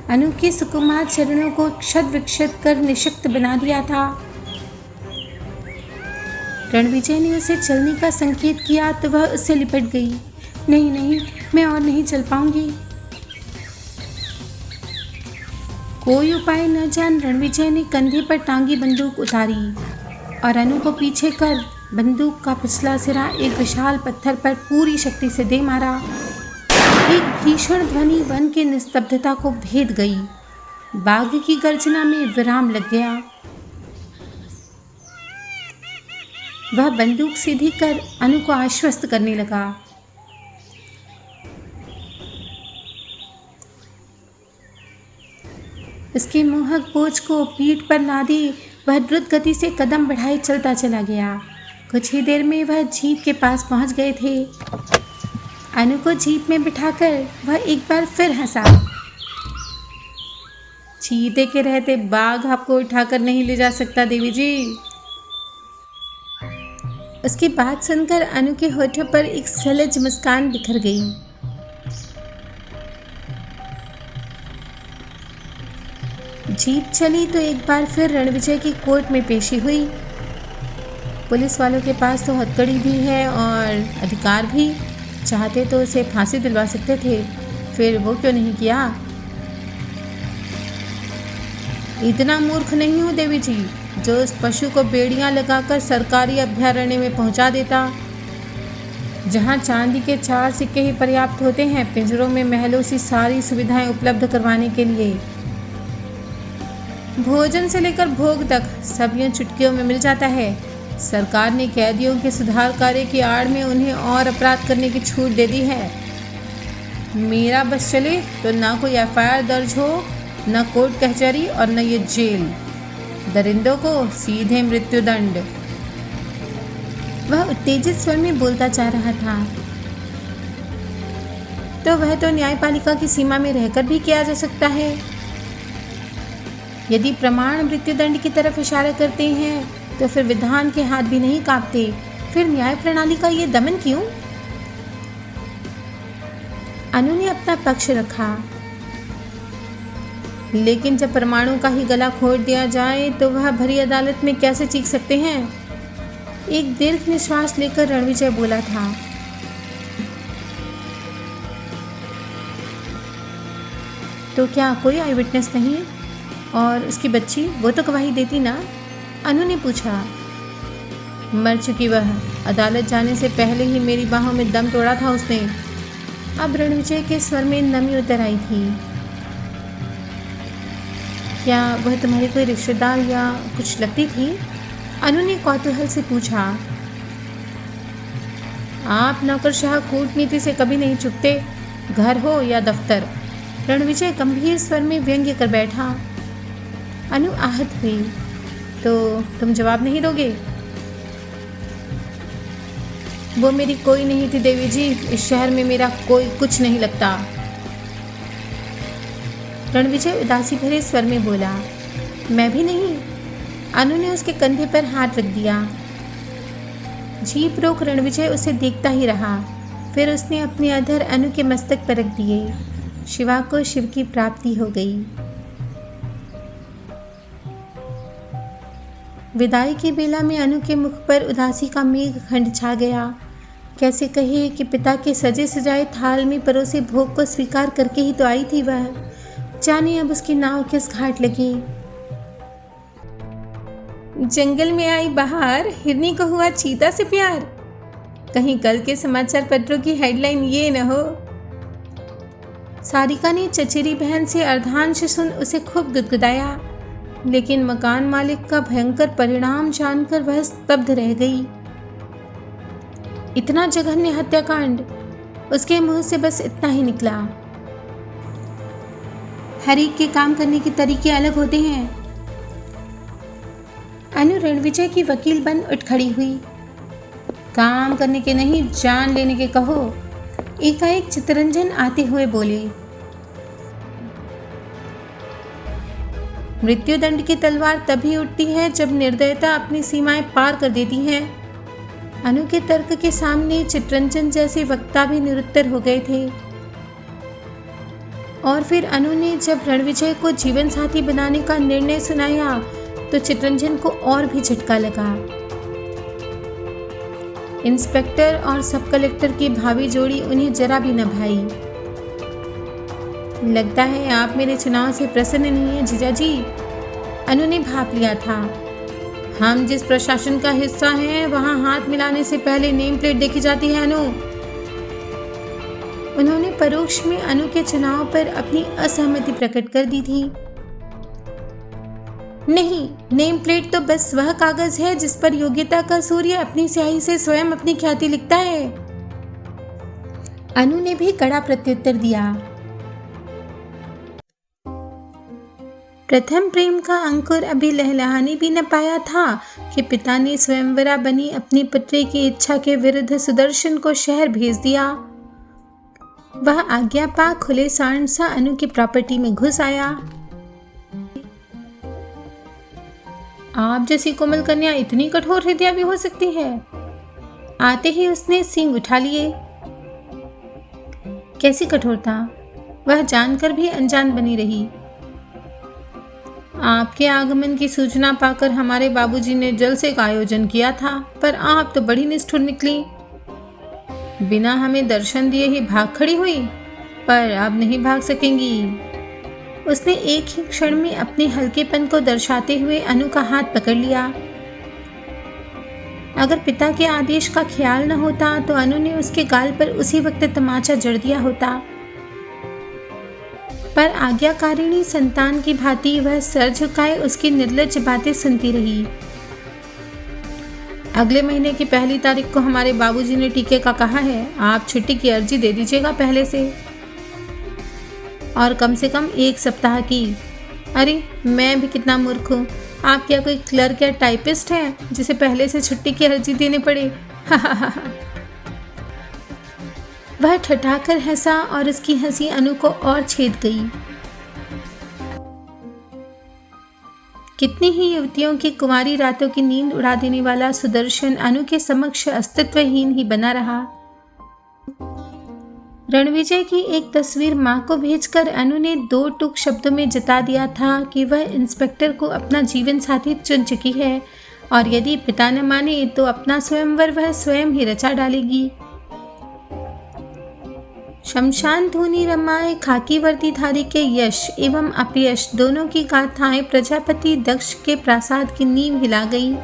अनु के सुकुमार चरणों को क्षत विक्षत कर निशक्त बना दिया था। रणविजय ने उसे चलने का संकेत किया तो वह उससे लिपट गई। नहीं नहीं, मैं और नहीं चल पाऊंगी। कोई उपाय न जान रणविजय ने कंधे पर टांगी बंदूक उतारी और अनु को पीछे कर बंदूक का पिछला सिरा एक विशाल पत्थर पर पूरी शक्ति से दे मारा। एक भीषण ध्वनि वन की निस्तब्धता को भेद गई। बाघ की गर्जना में विराम लग गया। वह बंदूक सीधी कर अनु को आश्वस्त करने लगा। उसके मोहक बोझ को पीठ पर लादे वह द्रुत गति से कदम बढ़ाए चलता चला गया। कुछ ही देर में वह जीप के पास पहुंच गए थे। अनु को जीप में बिठाकर वह एक बार फिर हंसा। चीते के रहते बाघ आपको उठाकर नहीं ले जा सकता देवी जी। उसकी बात सुनकर अनु के होठों पर एक सलज मुस्कान बिखर गई। जीप चली तो एक बार फिर रणविजय की कोर्ट में पेशी हुई। पुलिस वालों के पास तो हथकड़ी भी है और अधिकार भी। चाहते तो उसे फांसी दिलवा सकते थे, फिर वो क्यों नहीं किया? इतना मूर्ख नहीं हूँ देवी जी जो उस पशु को बेड़ियां लगाकर सरकारी अभयारण्य में पहुंचा देता, जहां चांदी के 4 सिक्के ही पर्याप्त होते हैं पिंजरों में महलों सी सारी सुविधाएं उपलब्ध करवाने के लिए। भोजन से लेकर भोग तक सब यूं चुटकियों में मिल जाता है। सरकार ने कैदियों के सुधार कार्य की आड़ में उन्हें और अपराध करने की छूट दे दी है। मेरा बस चले तो ना कोई FIR दर्ज हो, न कोर्ट कचहरी और न ये जेल। दरिंदों को सीधे मृत्युदंड। वह उत्तेजित स्वर में बोलता जा रहा था। तो वह तो न्यायपालिका की सीमा में रहकर भी किया जा सकता है। यदि प्रमाण मृत्युदंड की तरफ इशारा करते हैं तो फिर विधान के हाथ भी नहीं कांपते। फिर न्याय प्रणाली का ये दमन क्यों? अनु ने अपना पक्ष रखा। लेकिन जब परमाणु का ही गला घोट दिया जाए तो वह भरी अदालत में कैसे चीख सकते हैं? एक दीर्घ निश्वास लेकर रणविजय बोला था। तो क्या कोई आई विटनेस नहीं? और उसकी बच्ची, वो तो गवाही देती ना? अनु ने पूछा। मर चुकी वह। अदालत जाने से पहले ही मेरी बाहों में दम तोड़ा था उसने। अब रणविजय के स्वर में नमी उतर आई थी। क्या वह तुम्हारी कोई रिश्तेदार या कुछ लगती थी? अनु ने कौतूहल से पूछा। आप नौकरशाह कूटनीति से कभी नहीं चुकते, घर हो या दफ्तर। रणविजय गंभीर स्वर में व्यंग्य कर बैठा। अनु आहत हुई। तो तुम जवाब नहीं दोगे? वो मेरी कोई नहीं थी देवी जी। इस शहर में मेरा कोई कुछ नहीं लगता। रणविजय उदासी भरे स्वर में बोला। मैं भी नहीं। अनु ने उसके कंधे पर हाथ रख दिया। जीप रोक रणविजय उसे देखता ही रहा। फिर उसने अपने अधर अनु के मस्तक पर रख दिए। शिवा को शिव की प्राप्ति हो गई। विदाई की बेला में अनु के मुख पर उदासी का मेघ खंड छा गया। कैसे कहे कि पिता के सजे सजाए थाल में परोसे भोग को स्वीकार करके ही तो आई थी वह। जाने अब उसकी नाव किस घाट लगी। जंगल में आई बहार, हिरनी को हुआ चीता से प्यार। कहीं कल के समाचार पत्रों की हेडलाइन ये न हो। सारिका ने चचेरी बहन से अर्धांश सुन उसे खूब गुदगुदाया, लेकिन मकान मालिक का भयंकर परिणाम जानकर वह स्तब्ध रह गई। इतना जघन्य हत्याकांड। उसके मुंह से बस इतना ही निकला। हर एक के काम करने के तरीके अलग होते हैं। अनु रणविजय की वकील बन उठ खड़ी हुई। काम करने के नहीं, जान लेने के कहो। एकाएक चित्तरंजन आते हुए बोले। मृत्युदंड की तलवार तभी उठती है जब निर्दयता अपनी सीमाएं पार कर देती है। अनु के तर्क के सामने चितरंजन जैसे वक्ता भी निरुत्तर हो गए थे। और फिर अनु ने जब रणविजय को जीवन साथी बनाने का निर्णय सुनाया तो चितरंजन को और भी झटका लगा। इंस्पेक्टर और सब कलेक्टर की भावी जोड़ी उन्हें जरा भी न भाई। लगता है आप मेरे चुनाव से प्रसन्न नहीं हैं जीजाजी, अनु ने भाप लिया था। हम जिस प्रशासन का हिस्सा हैं वहां हाथ मिलाने से पहले नेम प्लेट देखी जाती है अनु। उन्होंने परोक्ष में अनु के चुनाव पर अपनी असहमति प्रकट कर दी थी। नहीं, नेम प्लेट तो बस वह कागज है जिस पर योग्यता का सूर्य अपनी स्याही से स्वयं अपनी ख्याति लिखता है, अनु ने भी कड़ा प्रत्युत्तर दिया। प्रथम प्रेम का अंकुर अभी लहलहाने भी न पाया था कि पिता ने स्वयंवरा बनी अपनी पुत्री की इच्छा के विरुद्ध सुदर्शन को शहर भेज दिया। वह आज्ञा पा खुले सांड सा अनु की प्रॉपर्टी में घुस आया। आप जैसी कोमल कन्या इतनी कठोर हृदय भी हो सकती है? आते ही उसने सींग उठा लिए। कैसी कठोरता? वह जानकर भी अनजान बनी रही। आपके आगमन की सूचना पाकर हमारे बाबूजी ने जल्द से एक आयोजन किया था, पर आप तो बड़ी निष्ठुर निकली। बिना हमें दर्शन दिए ही भाग खड़ी हुई, पर अब नहीं भाग सकेंगी। उसने एक ही क्षण में अपने हल्केपन को दर्शाते हुए अनु का हाथ पकड़ लिया। अगर पिता के आदेश का ख्याल न होता तो अनु ने उसके गाल पर उसी वक्त तमाचा जड़ दिया होता, पर आज्ञाकारिणी संतान की भांति वह सर झुकाए उसकी निर्लज्ज बातें सुनती रही। अगले महीने की 1 तारीख को हमारे बाबूजी ने टीके का कहा है, आप छुट्टी की अर्जी दे दीजिएगा पहले से, और कम से कम 1 सप्ताह की। अरे मैं भी कितना मूर्ख हूँ, आप क्या कोई क्लर्क या टाइपिस्ट हैं जिसे पहले से छुट्टी की अर्जी देने पड़े? वह ठठाकर हंसा और उसकी हंसी अनु को और छेद गई। कितनी ही युवतियों की कुंवारी रातों की नींद उड़ा देने वाला सुदर्शन अनु के समक्ष अस्तित्वहीन ही बना रहा। रणविजय की एक तस्वीर मां को भेजकर अनु ने 2 टूक शब्दों में जता दिया था कि वह इंस्पेक्टर को अपना जीवन साथी चुन चुकी है, और यदि पिता न माने तो अपना स्वयंवर वह स्वयं ही रचा डालेगी। शमशान धूनी रमाए खाकी वर्दीधारी के यश एवं अपयश दोनों की गाथाएं प्रजापति दक्ष के प्रासाद की नींव हिला गई।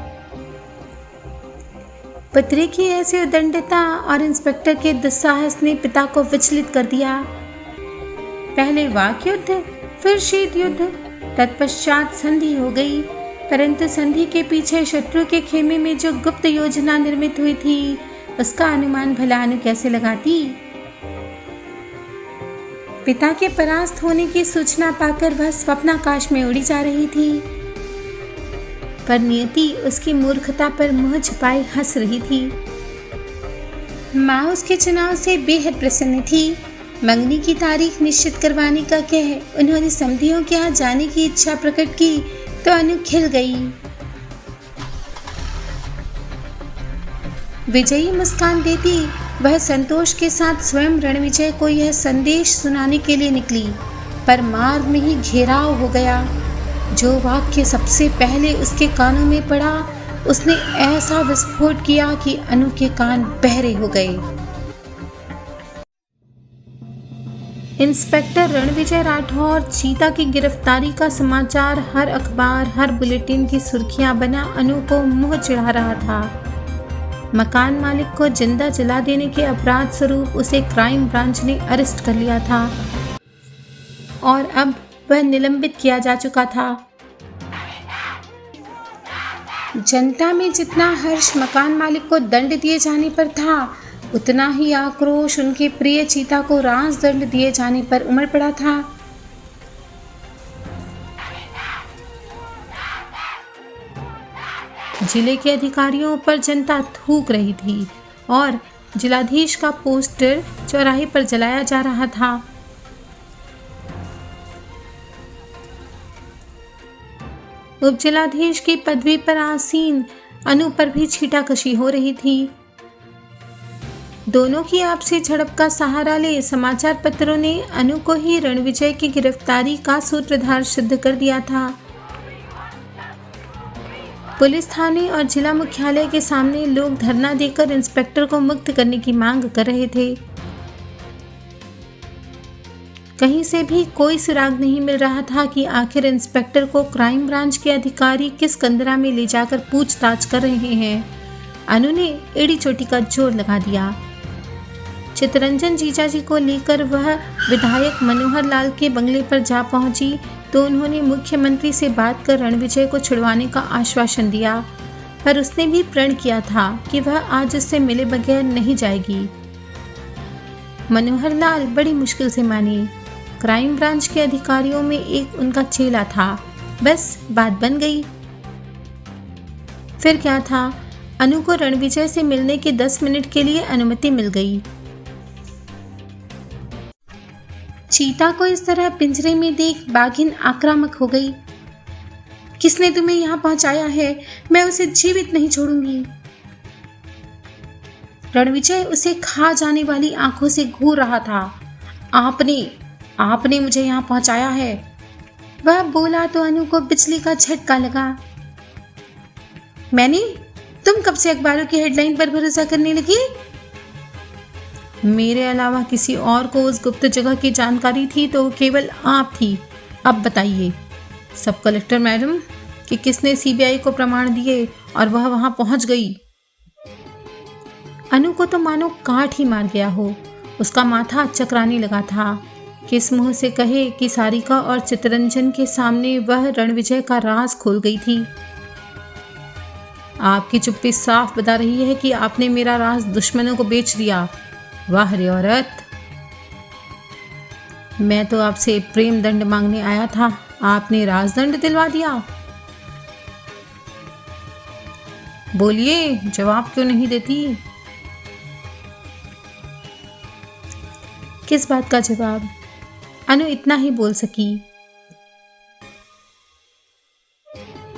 पुत्री की ऐसी उदंडता और इंस्पेक्टर के दुस्साहस ने पिता को विचलित कर दिया। पहले वाक युद्ध, फिर शीत युद्ध, तत्पश्चात संधि हो गई, परंतु संधि के पीछे शत्रु के खेमे में जो गुप्त योजना निर्मित हुई थी उसका अनुमान भला अनु कैसे लगाती? पिता के परास्त होने की सूचना पाकर वह स्वप्नाकाश में उड़ी जा रही थी, पर नियति उसकी मूर्खता पर मुंह छुपाए हंस रही थी। माँ उसके चुनाव से बेहद प्रसन्न थी। मंगनी की तारीख निश्चित करवाने का कह उन्होंने समधियों के यहाँ जाने की इच्छा प्रकट की तो अनु खिल गई। विजयी मुस्कान देती वह संतोष के साथ स्वयं रणविजय को यह संदेश सुनाने के लिए निकली, पर मार्ग में ही घेराव हो गया। जो वाक्य सबसे पहले उसके कानों में पड़ा उसने ऐसा विस्फोट किया कि अनु के कान बहरे हो गए। इंस्पेक्टर रणविजय राठौर चीता की गिरफ्तारी का समाचार हर अखबार, हर बुलेटिन की सुर्खियां बना अनु को मुंह चिढ़ा रहा था। मकान मालिक को जिंदा जला देने के अपराध स्वरूप उसे क्राइम ब्रांच ने अरेस्ट कर लिया था और अब वह निलंबित किया जा चुका था। जनता में जितना हर्ष मकान मालिक को दंड दिए जाने पर था, उतना ही आक्रोश उनके प्रिय चीता को रांस दंड दिए जाने पर उमड़ पड़ा था। जिले के अधिकारियों पर जनता थूक रही थी और जिलाधीश का पोस्टर चौराहे पर जलाया जा रहा था। उपजिलाधीश की पदवी पर आसीन अनु पर भी छीटाकशी हो रही थी। दोनों की आपसी झड़प का सहारा ले समाचार पत्रों ने अनु को ही रणविजय की गिरफ्तारी का सूत्रधार सिद्ध कर दिया था। पुलिस थाने और जिला मुख्यालय के सामने लोग धरना देकर इंस्पेक्टर को मुक्त करने की मांग कर रहे थे। कहीं से भी कोई सुराग नहीं मिल रहा था कि आखिर इंस्पेक्टर को क्राइम ब्रांच के अधिकारी किस कंदरा में ले जाकर पूछताछ कर रहे हैं। अनु ने एड़ी चोटी का जोर लगा दिया। चितरंजन जीजाजी को लेकर वह विधायक मनोहर लाल के बंगले पर जा पहुंची तो उन्होंने मुख्यमंत्री से बात कर रणविजय को छुड़वाने का आश्वासन दिया, पर उसने भी प्रण किया था कि वह आज उससे मिले बगैर नहीं जाएगी। मनोहर लाल बड़ी मुश्किल से माने। क्राइम ब्रांच के अधिकारियों में एक उनका चेला था, बस बात बन गई। फिर क्या था, अनु को रणविजय से मिलने के 10 मिनट के लिए अनुमति मिल गई। चीता को इस तरह पिंजरे में देख बाघिन आक्रामक हो गई। किसने तुम्हें यहाँ पहुंचाया है? मैं उसे जीवित नहीं छोड़ूंगी। रणविजय उसे खा जाने वाली आंखों से घूर रहा था। आपने मुझे यहाँ पहुंचाया है। वह बोला तो अनु को बिजली का झटका लगा। मैंने? तुम कब से अखबारों की हेडलाइन पर भरोसा करने लगी? मेरे अलावा किसी और को उस गुप्त जगह की जानकारी थी तो केवल आप थी। अब बताइए सब कलेक्टर मैडम कि किसने सीबीआई को प्रमाण दिए और वह वहां पहुंच गई। अनु को तो मानो काट ही मार गया हो। उसका माथा चकराने लगा था। किस मुंह से कहे कि सारिका और चितरंजन के सामने वह रणविजय का राज खोल गई थी। आपकी चुप्पी साफ बता रही है कि आपने मेरा राज दुश्मनों को बेच दिया। वाह रे औरत, मैं तो आपसे प्रेम दंड मांगने आया था, आपने राजदंड दिलवा दिया। बोलिए, जवाब क्यों नहीं देती? किस बात का जवाब? अनु इतना ही बोल सकी।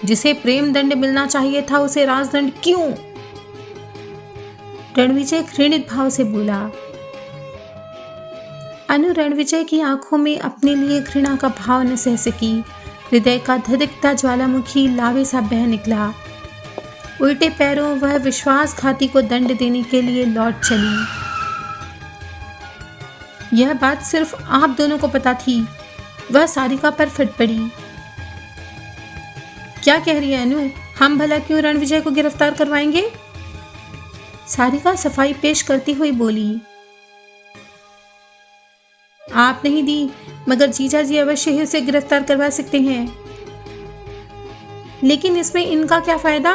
जिसे प्रेम दंड मिलना चाहिए था उसे राजदंड क्यों? रणविजय घृणित भाव से बोला। अनु रणविजय की आंखों में अपने लिए घृणा का भाव न सह सकी। हृदय का धधकता ज्वालामुखी लावे सा बह निकला। उल्टे पैरों वह विश्वासघाती को दंड देने के लिए लौट चली। यह बात सिर्फ आप दोनों को पता थी। वह सारिका पर फट पड़ी। क्या कह रही है अनु? हम भला क्यों रणविजय को गिरफ्तार करवाएंगे? सारिका सफाई पेश करती हुई बोली। आप नहीं दी, मगर जीजाजी अवश्य ही उसे गिरफ्तार करवा सकते हैं। लेकिन इसमें इनका क्या फायदा?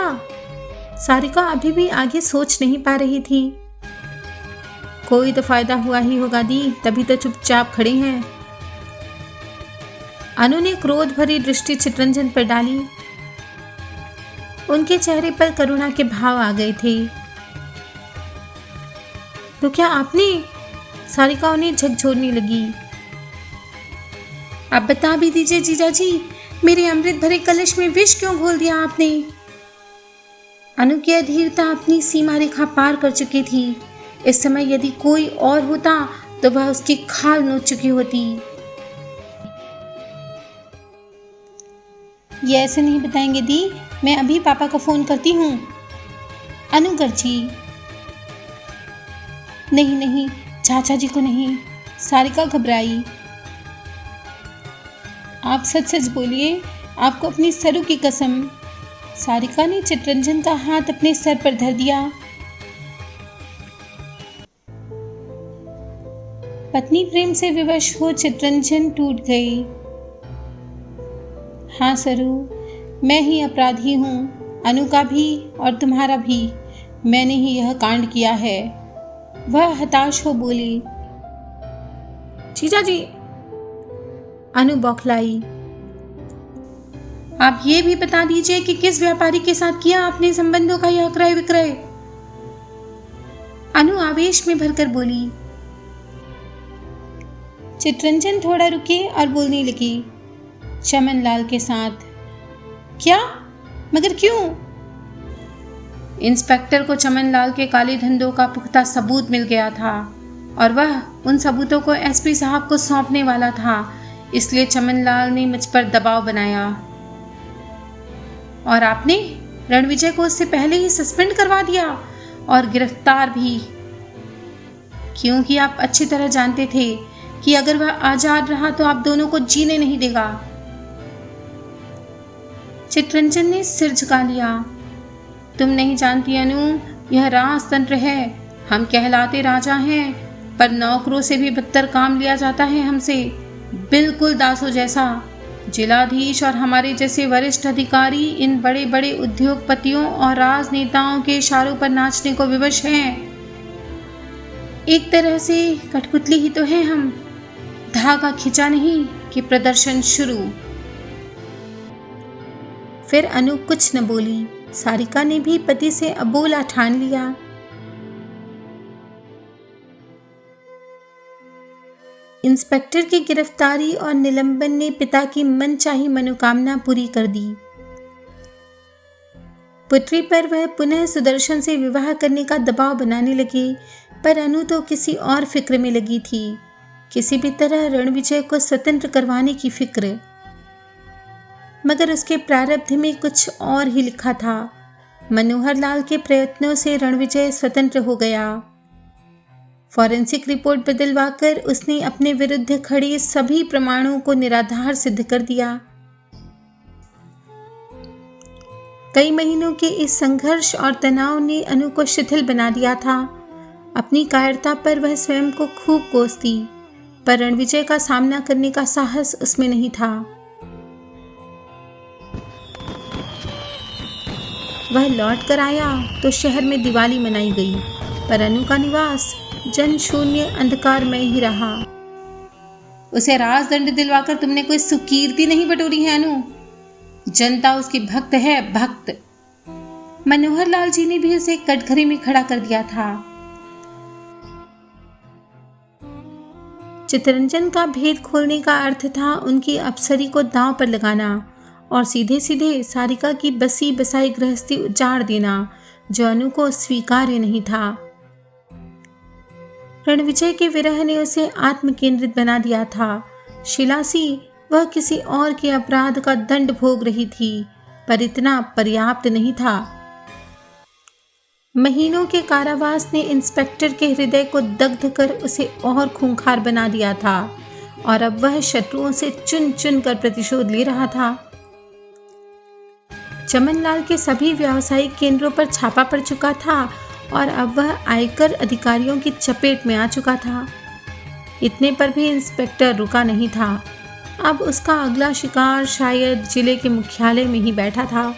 सारिका अभी भी आगे सोच नहीं पा रही थी। कोई तो फायदा हुआ ही होगा दी, तभी तो चुपचाप खड़े हैं। अनु ने क्रोध भरी दृष्टि चितरंजन पर डाली। उनके चेहरे पर करुणा के भाव आ गए थे। तो क्या आपने? सारिका उन्हें झकझोरने लगी। अब बता भी दीजिए जीजाजी, मेरे अमृत भरे कलश में विष क्यों घोल दिया आपने? अनु की अधीरता अपनी सीमा रेखा पार कर चुकी थी। इस समय यदि कोई और होता तो वह उसकी खाल नोच चुकी होती। ये ऐसे नहीं बताएंगे दी, मैं अभी पापा को फोन करती हूँ। अनु गर्जी। नहीं, चाचा जी को नहीं। सारिका घबराई। आप सच सच बोलिए, आपको अपनी सरू की कसम। सारिका ने चितरंजन का हाथ अपने सर पर धर दिया। पत्नी प्रेम से विवश हो चितरंजन टूट गई। हाँ सरू, मैं ही अपराधी हूँ, अनु का भी और तुम्हारा भी। मैंने ही यह कांड किया है। वह हताश हो बोली। जीजा जी। अनु बौखलाई। आप ये भी बता दीजिए कि किस व्यापारी के साथ किया आपने संबंधों का यह क्रय विक्रय? अनु आवेश में भरकर बोली। चितरंजन थोड़ा रुके और बोलने लगी। चमन लाल के साथ। क्या? मगर क्यों? इंस्पेक्टर को चमनलाल के काले धंधों का पुख्ता सबूत मिल गया था और वह उन सबूतों को एसपी साहब को सौंपने वाला था। इसलिए चमनलाल ने मुझ पर दबाव बनाया और आपने रणविजय को उससे पहले ही सस्पेंड करवा दिया और गिरफ्तार भी, क्योंकि आप अच्छी तरह जानते थे कि अगर वह आजाद रहा तो आप दोनों को जीने नहीं देगा। चितरंजन ने सिर झुका लिया। तुम नहीं जानती अनु, यह राजतंत्र है। हम कहलाते राजा हैं, पर नौकरों से भी बदतर काम लिया जाता है हमसे, बिल्कुल दासों जैसा। जिलाधीश और हमारे जैसे वरिष्ठ अधिकारी इन बड़े बड़े उद्योगपतियों और राजनेताओं के इशारों पर नाचने को विवश हैं। एक तरह से कठपुतली ही तो है हम। धागा खिंचा नहीं कि प्रदर्शन शुरू। फिर अनु कुछ न बोली। सारिका ने भी पति से अबोला ठान लिया। इंस्पेक्टर की गिरफ्तारी और निलंबन ने पिता की मनचाही मनोकामना पूरी कर दी। पुत्री पर वह पुनः सुदर्शन से विवाह करने का दबाव बनाने लगे, पर अनु तो किसी और फिक्र में लगी थी, किसी भी तरह रणविजय को स्वतंत्र करवाने की फिक्र। मगर उसके प्रारब्ध में कुछ और ही लिखा था। मनोहर लाल के प्रयत्नों से रणविजय स्वतंत्र हो गया। फॉरेंसिक रिपोर्ट बदलवाकर उसने अपने विरुद्ध खड़े सभी प्रमाणों को निराधार सिद्ध कर दिया। कई महीनों के इस संघर्ष और तनाव ने अनु को शिथिल बना दिया था। अपनी कायरता पर वह स्वयं को खूब कोसती, पर रणविजय का सामना करने का साहस उसमें नहीं था। वह लौट कर आया तो शहर में दिवाली मनाई गई, पर अनु का निवास जन शून्य अंधकारमय ही रहा। उसे राजदंड दिलवाकर तुमने कोई सुकीर्ति नहीं बटोरी है अनु। जनता उसकी भक्त है, भक्त। मनोहर लाल जी ने भी उसे कटघरे में खड़ा कर दिया था। चितरंजन का भेद खोलने का अर्थ था उनकी अप्सरी को दांव पर लगाना और सीधे सीधे सारिका की बसी बसाई गृहस्थी उजाड़ देना, जो अनु को स्वीकार्य नहीं था। रणविजय के विरह ने उसे आत्म केंद्रित बना दिया था। शिलासी वह किसी और के अपराध का दंड भोग रही थी, पर इतना पर्याप्त नहीं था। महीनों के कारावास ने इंस्पेक्टर के हृदय को दग्ध कर उसे और खूंखार बना दिया था और अब वह शत्रुओं से चुन चुन कर प्रतिशोध ले रहा था। चमनलाल के सभी व्यावसायिक केंद्रों पर छापा पड़ चुका था और अब वह आयकर अधिकारियों की चपेट में आ चुका था। इतने पर भी इंस्पेक्टर रुका नहीं था। अब उसका अगला शिकार शायद जिले के मुख्यालय में ही बैठा था।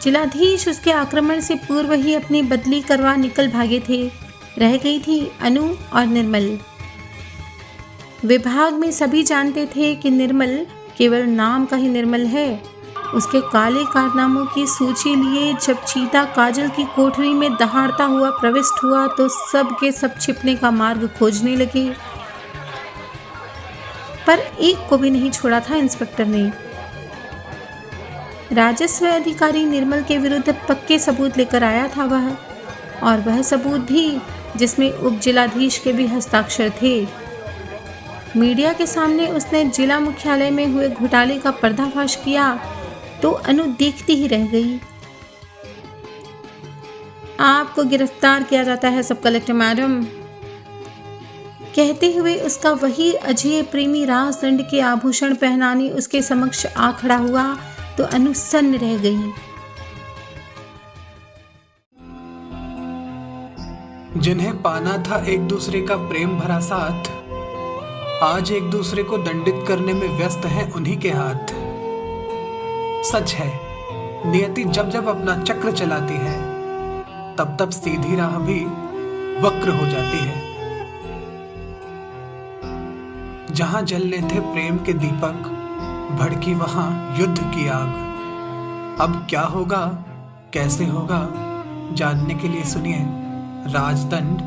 जिलाधीश उसके आक्रमण से पूर्व ही अपनी बदली करवा निकल भागे थे। रह गई थी अनु और निर्मल। विभाग में सभी जानते थे कि निर्मल केवल नाम का ही निर्मल है। उसके काले कारनामों की सूची लिए जब चीता काजल की कोठरी में दहाड़ता हुआ प्रविष्ट हुआ तो सब के सब छिपने का मार्ग खोजने लगे, पर एक को भी नहीं छोड़ा था इंस्पेक्टर ने। राजस्व अधिकारी निर्मल के विरुद्ध पक्के सबूत लेकर आया था वह, और वह सबूत भी जिसमें उप जिलाधीश के भी हस्ताक्षर थे। मीडिया के सामने उसने जिला मुख्यालय में हुए घोटाले का पर्दाफाश किया तो अनु देखती ही रह गई। आपको गिरफ्तार किया जाता है सब कलेक्टर मैडम, कहते हुए उसका वही अजय प्रेमी राजदंड के आभूषण पहनाने उसके समक्ष आ खड़ा हुआ तो अनु सन्न रह गई। जिन्हें पाना था एक दूसरे का प्रेम भरा साथ, आज एक दूसरे को दंडित करने में व्यस्त हैं उन्हीं के हाथ। सच है, नियति जब जब अपना चक्र चलाती है तब तब सीधी राह भी वक्र हो जाती है। जहां जलने थे प्रेम के दीपक, भड़की वहां युद्ध की आग। अब क्या होगा, कैसे होगा, जानने के लिए सुनिए राजदंड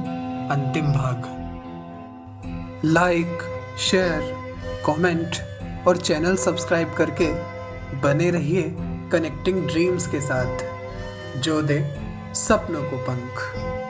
अंतिम भाग। लाइक, शेयर, कमेंट और चैनल सब्सक्राइब करके बने रहिए कनेक्टिंग ड्रीम्स के साथ, जो दे सपनों को पंख।